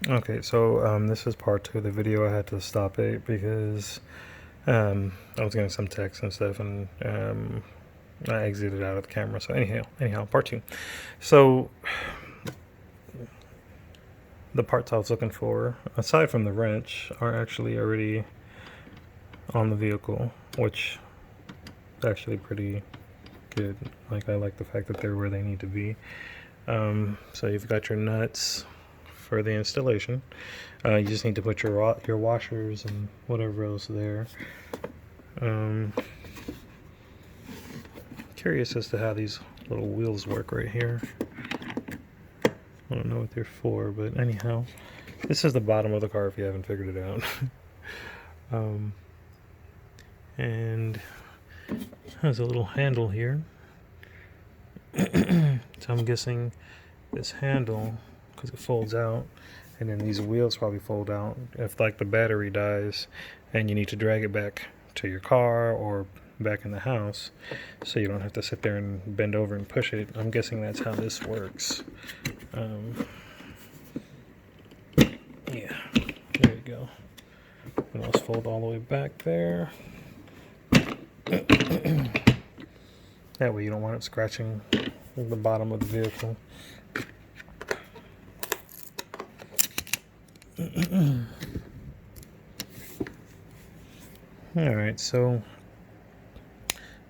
Okay, so this is part two of the video. I had to stop it because I was getting some text and stuff, and I exited out of the camera. So anyhow, part two. So the parts I was looking for, aside from the wrench, are actually already on the vehicle, which is actually pretty good. Like, I like the fact that they're where they need to be. So you've got your nuts for the installation. You just need to put your washers and whatever else there. Curious as to how these little wheels work right here. I don't know what they're for, but anyhow, this is the bottom of the car if you haven't figured it out. And there's a little handle here. So I'm guessing this handle, because it folds out, and then these wheels probably fold out if like the battery dies and you need to drag it back to your car or back in the house, so you don't have to sit there and bend over and push it. I'm guessing that's how this works. Yeah, there you go. And let's fold all the way back there. That way you don't wind up scratching the bottom of the vehicle. Alright, so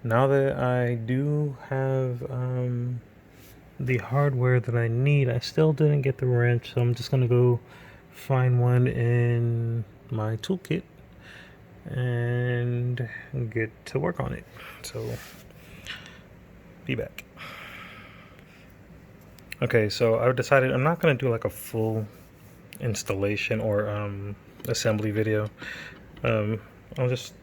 now that I do have the hardware that I need, I still didn't get the wrench, so I'm just going to go find one in my toolkit and get to work on it. So, be back. Okay, so I decided I'm not going to do like a full installation or assembly video. I'll just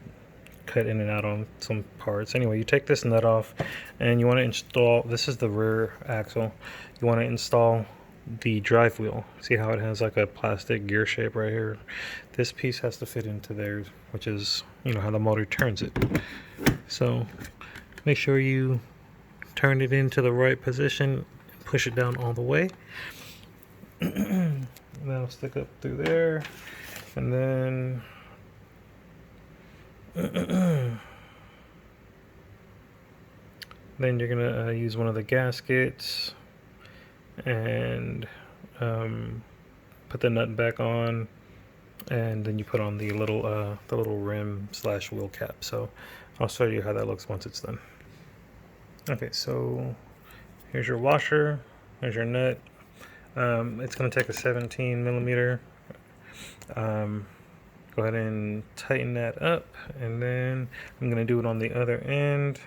cut in and out on some parts. Anyway, you take this nut off and you want to install, this is the rear axle, you want to install the drive wheel. See how it has like a plastic gear shape right here? This piece has to fit into there, which is, you know, how the motor turns it. So make sure you turn it into the right position, push it down all the way. That'll stick up through there, and then then you're gonna use one of the gaskets and put the nut back on, and then you put on the little rim slash wheel cap. So I'll show you how that looks once it's done. Okay, so here's your washer, here's your nut. It's going to take a 17 millimeter. Go ahead and tighten that up, and then I'm going to do it on the other end,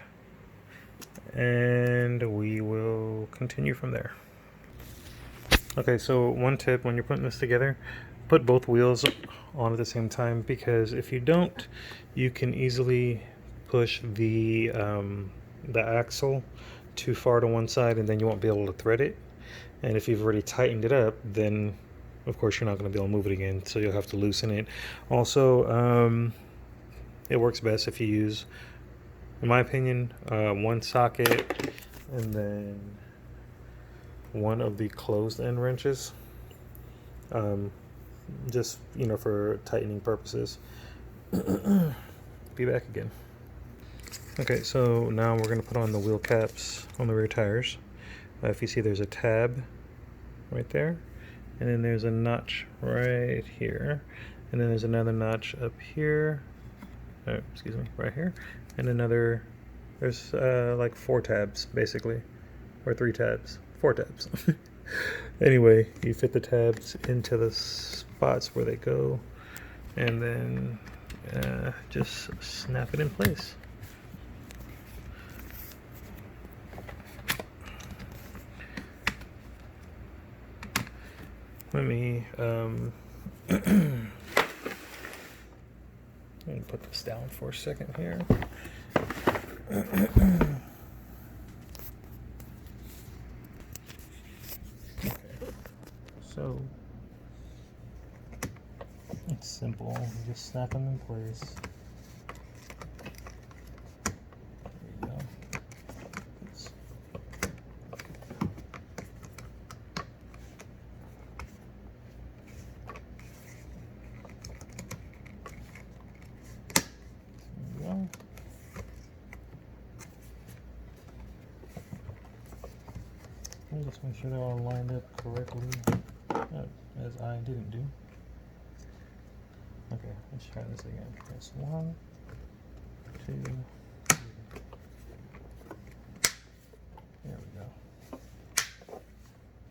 and we will continue from there. Okay, so one tip when you're putting this together, put both wheels on at the same time, because if you don't, you can easily push the axle too far to one side, and then you won't be able to thread it. And if you've already tightened it up, then of course you're not going to be able to move it again, so you'll have to loosen it. Also, it works best if you use, in my opinion, one socket and then one of the closed end wrenches, just, you know, for tightening purposes. Be back again. Okay, so now we're going to put on the wheel caps on the rear tires. If you see, there's a tab right there, and then there's a notch right here, and then there's another notch up here, excuse me, right here, and another, there's like 4 tabs basically, or 3 tabs, 4 tabs. Anyway, you fit the tabs into the spots where they go, and then just snap it in place. Let me let me put this down for a second here. Okay, so it's simple. You just snap them in place. There you go. Let's make sure they're all lined up correctly, as I didn't do. Okay, let's try this again. Press 1, 2, 3. There we go.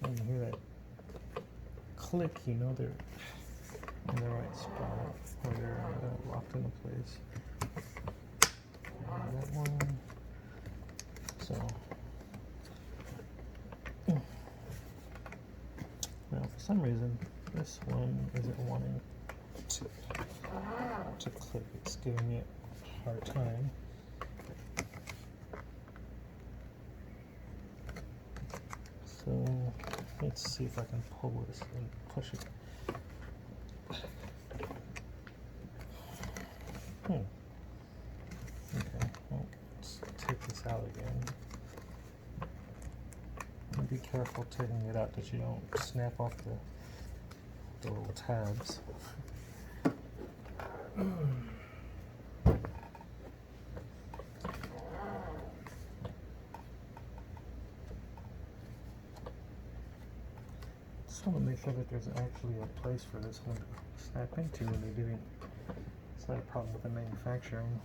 And you hear that click, you know they're in the right spot, or they're locked into place. And that one. So now for some reason this one isn't wanting to click. It's giving me a hard time. So let's see if I can pull this and push it. Okay, well, let's take this out again. And be careful taking it out that you don't snap off the little tabs. Just want to make sure that there's actually a place for this one to snap into, and they didn't. It's not a problem with the manufacturing.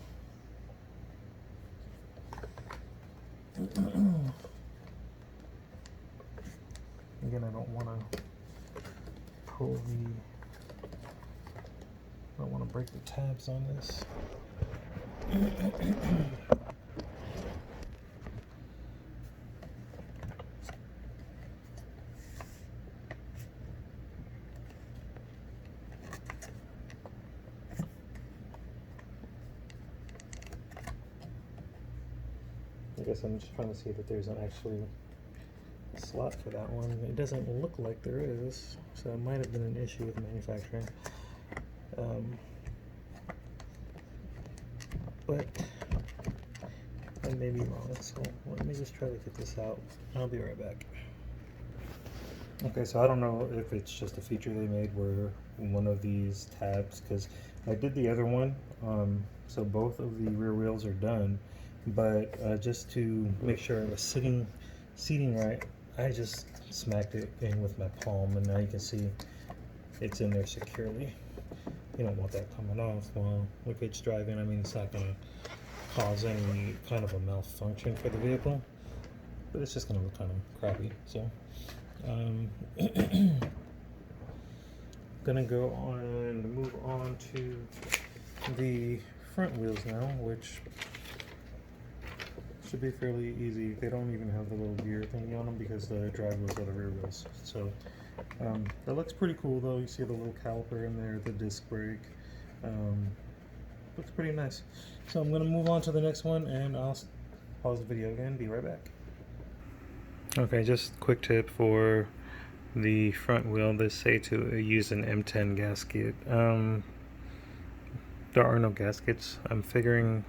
Again, I don't want to pull I don't want to break the tabs on this. I guess I'm just trying to see that there's actually a slot for that one. It doesn't look like there is, so it might have been an issue with manufacturing. But I may be wrong, so let me just try to get this out. I'll be right back. Okay, so I don't know if it's just a feature they made where one of these tabs, because I did the other one, so both of the rear wheels are done, but just to make sure it was seating right, I just smacked it in with my palm, and now you can see it's in there securely. You don't want that coming off while if it's driving. I mean, it's not going to cause any kind of a malfunction for the vehicle, but it's just going to look kind of crappy. So gonna go on and move on to the front wheels now, which should be fairly easy. They don't even have the little gear thingy on them because the drive wheels are the rear wheels. So that looks pretty cool though. You see the little caliper in there, the disc brake. Looks pretty nice. So I'm gonna move on to the next one, and I'll pause the video again, be right back. Okay, just quick tip for the front wheel. They say to use an M10 gasket. There are no gaskets. I'm figuring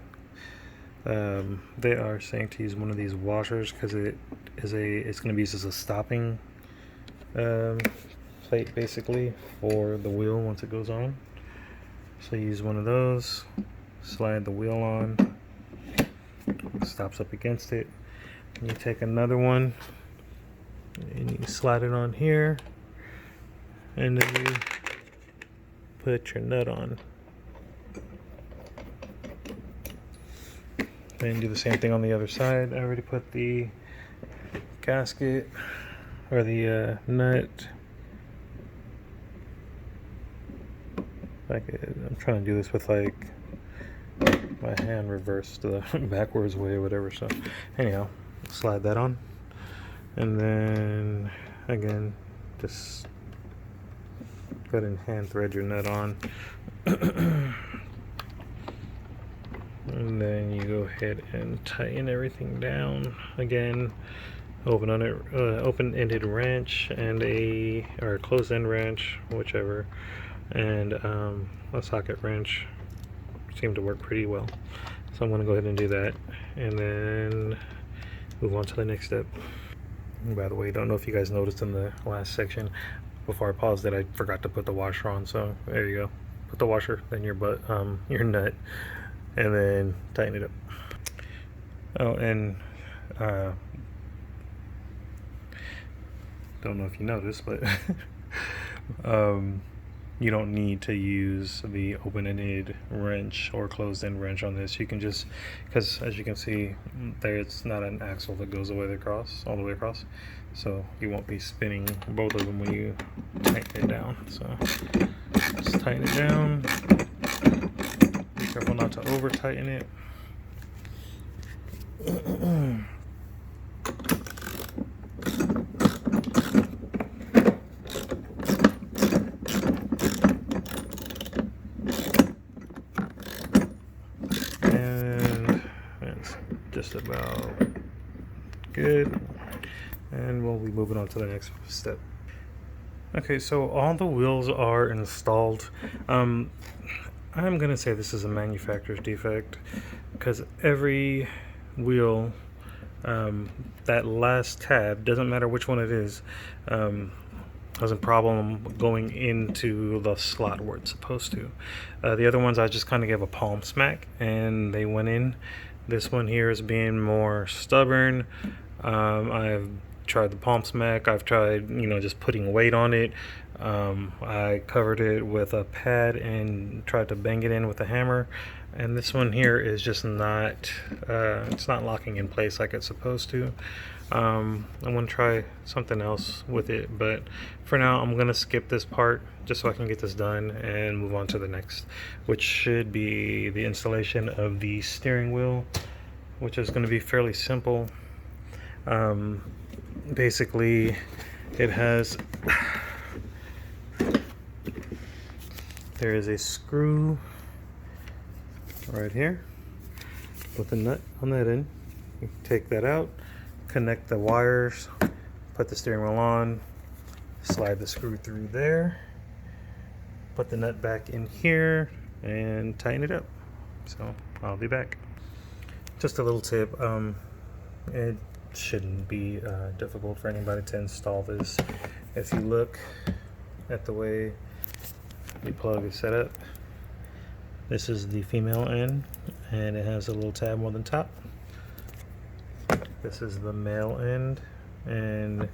they are saying to use one of these washers because it's going to be used as a stopping plate basically for the wheel once it goes on. So use one of those, slide the wheel on, stops up against it, and you take another one and you slide it on here, and then you put your nut on. Then do the same thing on the other side. I already put the gasket or the nut. I'm trying to do this with like my hand reversed the backwards way or whatever. So anyhow, slide that on, and then again just go ahead and hand thread your nut on. And then you go ahead and tighten everything down. Again, open-ended wrench and a closed-end wrench, whichever, and a socket wrench seem to work pretty well. So I'm going to go ahead and do that, and then move on to the next step. And by the way, don't know if you guys noticed in the last section before I paused that I forgot to put the washer on. So there you go. Put the washer, then your nut, and then tighten it up. Oh, and don't know if you noticed, but you don't need to use the open-ended wrench or closed-end wrench on this. You can just, because as you can see there, it's not an axle that goes all the way across, so you won't be spinning both of them when you tighten it down. So just tighten it down. Be careful not to over tighten it. And it's just about good, and we'll be moving on to the next step. Okay, so all the wheels are installed. I'm gonna say this is a manufacturer's defect, because every wheel, that last tab, doesn't matter which one it is, has a problem going into the slot where it's supposed to. The other ones I just kind of gave a palm smack and they went in. This one here is being more stubborn. I've tried the palm smack. I've tried, just putting weight on it. I covered it with a pad and tried to bang it in with a hammer. And this one here is just not, it's not locking in place like it's supposed to. I'm going to try something else with it, but for now I'm going to skip this part just so I can get this done and move on to the next, which should be the installation of the steering wheel, which is going to be fairly simple. Basically it has, there is a screw right here with a nut on that end. You take that out, connect the wires, put the steering wheel on, slide the screw through there, put the nut back in here, and tighten it up. So I'll be back. Just a little tip, it shouldn't be difficult for anybody to install this. If you look at the way the plug is set up, this is the female end, and it has a little tab on the top. This is the male end, and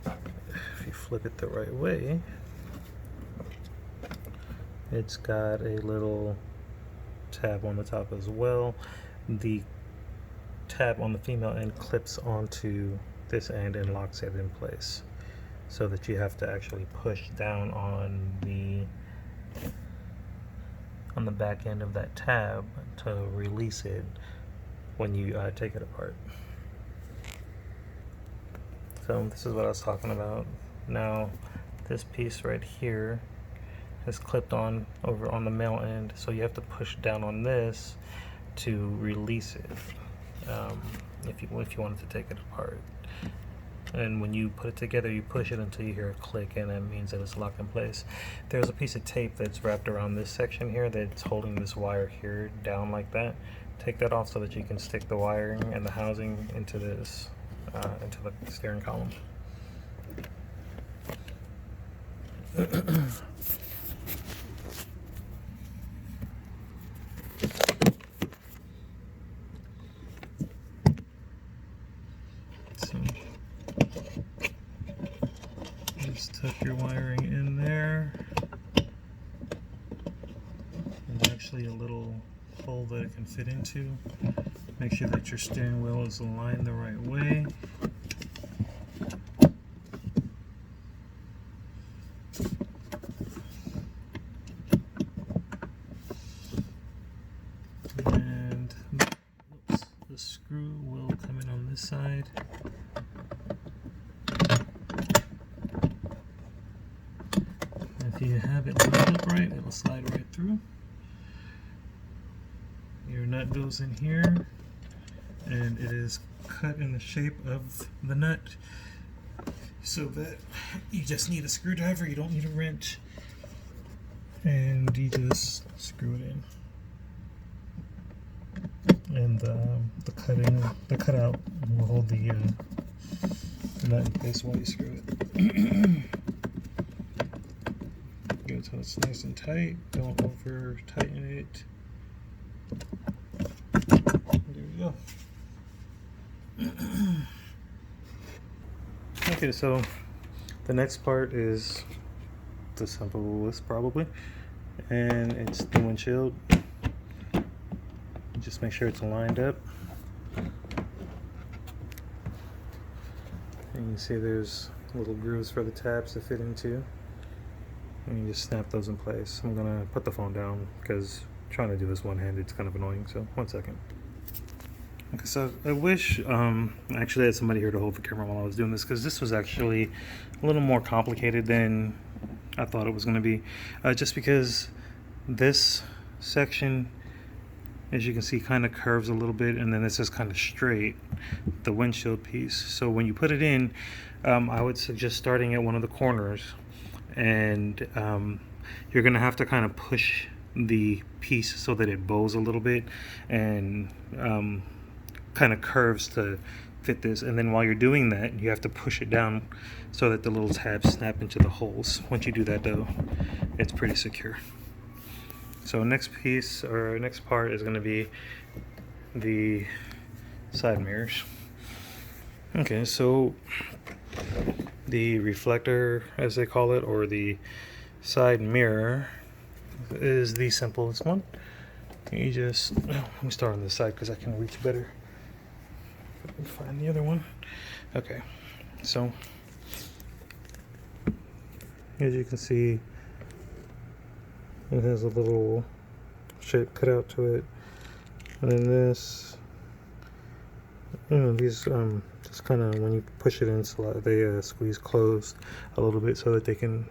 if you flip it the right way, it's got a little tab on the top as well. The tab on the female end clips onto this end and locks it in place, so that you have to actually push down on the back end of that tab to release it when you take it apart. So this is what I was talking about. Now this piece right here is clipped on over on the male end, so you have to push down on this to release it, if you wanted to take it apart. And when you put it together, you push it until you hear a click, and that means that it's locked in place. There's a piece of tape that's wrapped around this section here that's holding this wire here down like that. Take that off so that you can stick the wiring and the housing into this, into the steering column. So just tuck your wiring in there. There's actually a little hole that it can fit into. Make sure that your steering wheel is aligned the right way. And the screw will come in on this side. If you have it lined up right, it'll slide right through. Your nut goes in here, and it is cut in the shape of the nut, so that you just need a screwdriver, you don't need a wrench, and you just screw it in. And the cutout will hold the nut in place while you screw it. Good, so it's nice and tight. Don't over tighten it. There we go. Okay, so The next part is the simplest probably, and it's the windshield. Just make sure it's lined up. And you see there's little grooves for the tabs to fit into. And you just snap those in place. I'm gonna put the phone down because trying to do this one-handed is kind of annoying, so 1 second. Okay, so I wish I actually had somebody here to hold the camera while I was doing this, because this was actually a little more complicated than I thought it was going to be. Just because this section, as you can see, kind of curves a little bit, and then this is kind of straight, the windshield piece. So when you put it in, I would suggest starting at one of the corners, and you're going to have to kind of push the piece so that it bows a little bit and kind of curves to fit this. And then while you're doing that, you have to push it down so that the little tabs snap into the holes. Once you do that though, it's pretty secure. So next piece, or next part, is going to be the side mirrors. Okay, so the reflector, as they call it, or the side mirror, is the simplest one. You just, let me start on this side because I can reach better. Let me find the other one. Okay, so as you can see, it has a little shape cut out to it, and then this, these just kind of, when you push it in, they squeeze closed a little bit so that they can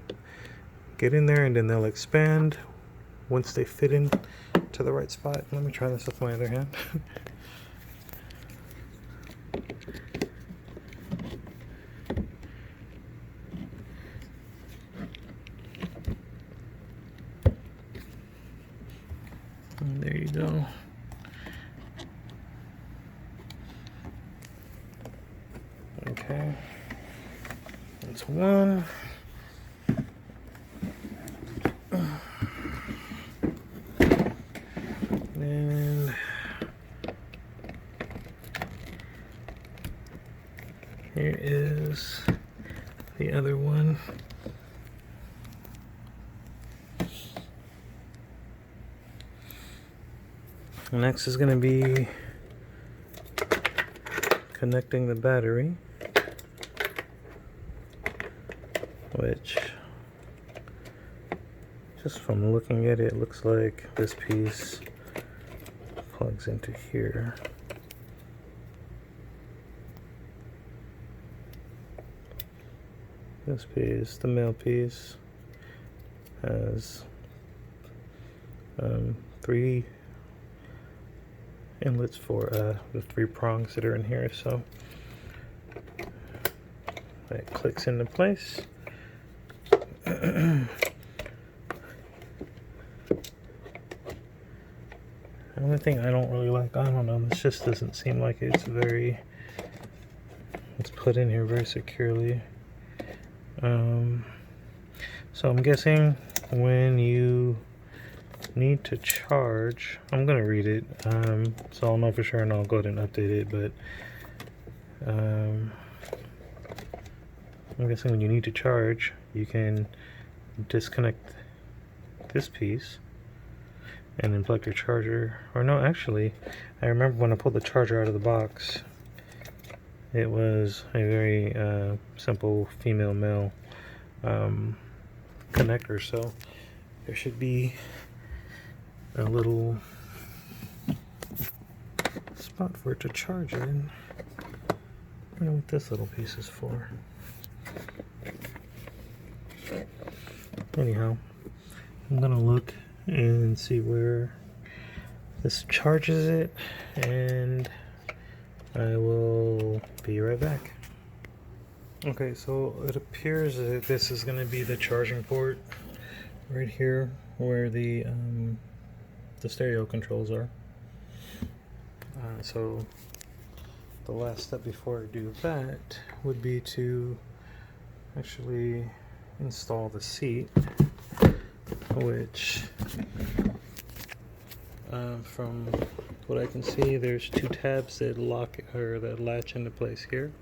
get in there, and then they'll expand once they fit in to the right spot. Let me try this with my other hand. And there you go. Okay, that's one. And here is the other one. Next is going to be connecting the battery, which, just from looking at it, looks like this piece plugs into here. This piece, the male piece, has 3 inlets for the 3 prongs that are in here, so it clicks into place. The only thing I don't really like, I don't know, this just doesn't seem like it's put in here very securely. So I'm guessing when you need to charge, I'm gonna read it, so I'll know for sure, and I'll go ahead and update it, but I'm guessing when you need to charge, you can disconnect this piece and then plug your charger. Or no, actually, I remember when I pulled the charger out of the box, it was a very simple female-male connector, so there should be a little spot for it to charge in. I don't know what this little piece is for. Anyhow, I'm gonna look and see where this charges it, and I will be right back. Okay, so it appears that this is going to be the charging port right here where the stereo controls are. So the last step before I do that would be to actually install the seat, which from what I can see, there's 2 tabs that lock, or that latch into place here,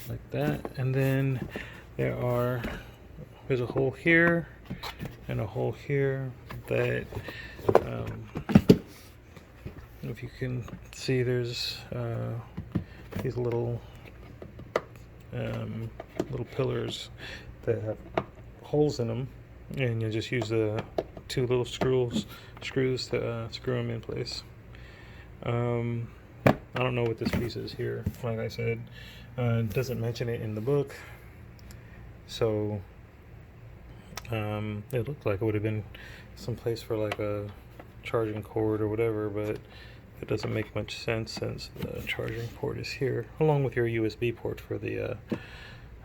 like that. And then there's a hole here and a hole here that if you can see, there's these little pillars that have holes in them, and you just use the two little screws to screw them in place. I don't know what this piece is here. Like I said, it doesn't mention it in the book, so it looked like it would have been some place for like a charging cord or whatever, but it doesn't make much sense since the charging port is here, along with your USB port for the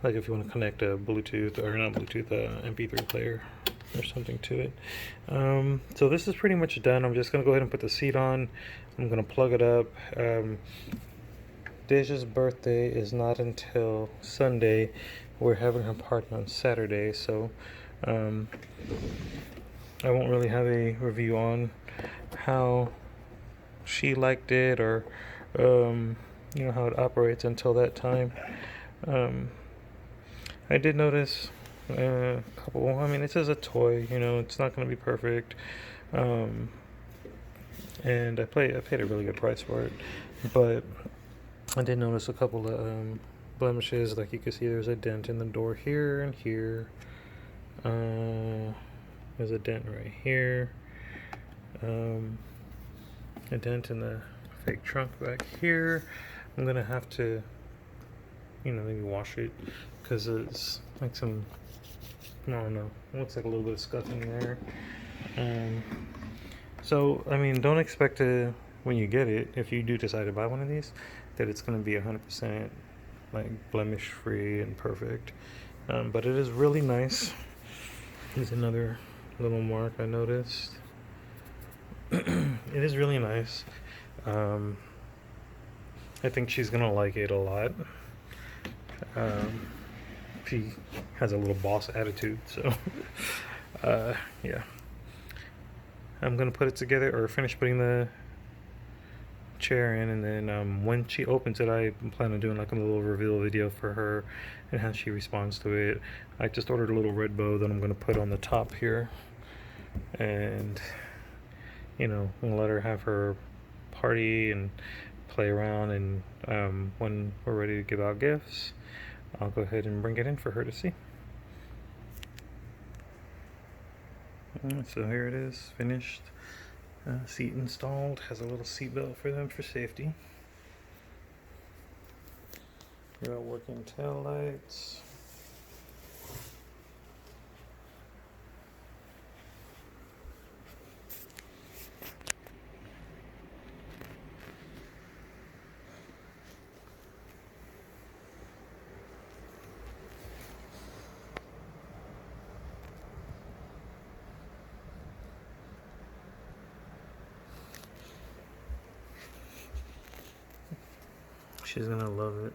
like if you want to connect a Bluetooth, or not Bluetooth, MP3 player or something to it. So this is pretty much done. I'm just gonna go ahead and put the seat on. I'm gonna plug it up. Deja's birthday is not until Sunday. We're having her party on Saturday, so I won't really have a review on how she liked it, or you know, how it operates until that time. I did notice a couple. I mean, it says a toy, you know, it's not going to be perfect, and I paid a really good price for it, but I did notice a couple of blemishes. Like you can see, there's a dent in the door here and here. There's a dent right here. A dent in the fake trunk back here. I'm gonna have to, you know, maybe wash it, because it's like some, I don't know, it looks like a little bit of scuffing there. So I mean, don't expect to, when you get it, if you do decide to buy one of these, that it's going to be 100% like blemish free and perfect, but it is really nice. Here's another little mark I noticed. It is really nice. I think she's gonna like it a lot. She has a little boss attitude, so yeah. I'm gonna put it together, or finish putting the chair in, and then when she opens it, I plan on doing like a little reveal video for her and how she responds to it. I just ordered a little red bow that I'm gonna put on the top here, and you know, I'm gonna let her have her party and play around, and when we're ready to give out gifts, I'll go ahead and bring it in for her to see. So here it is, finished. Seat installed, has a little seat belt for them for safety. Got working tail lights. She's gonna love it.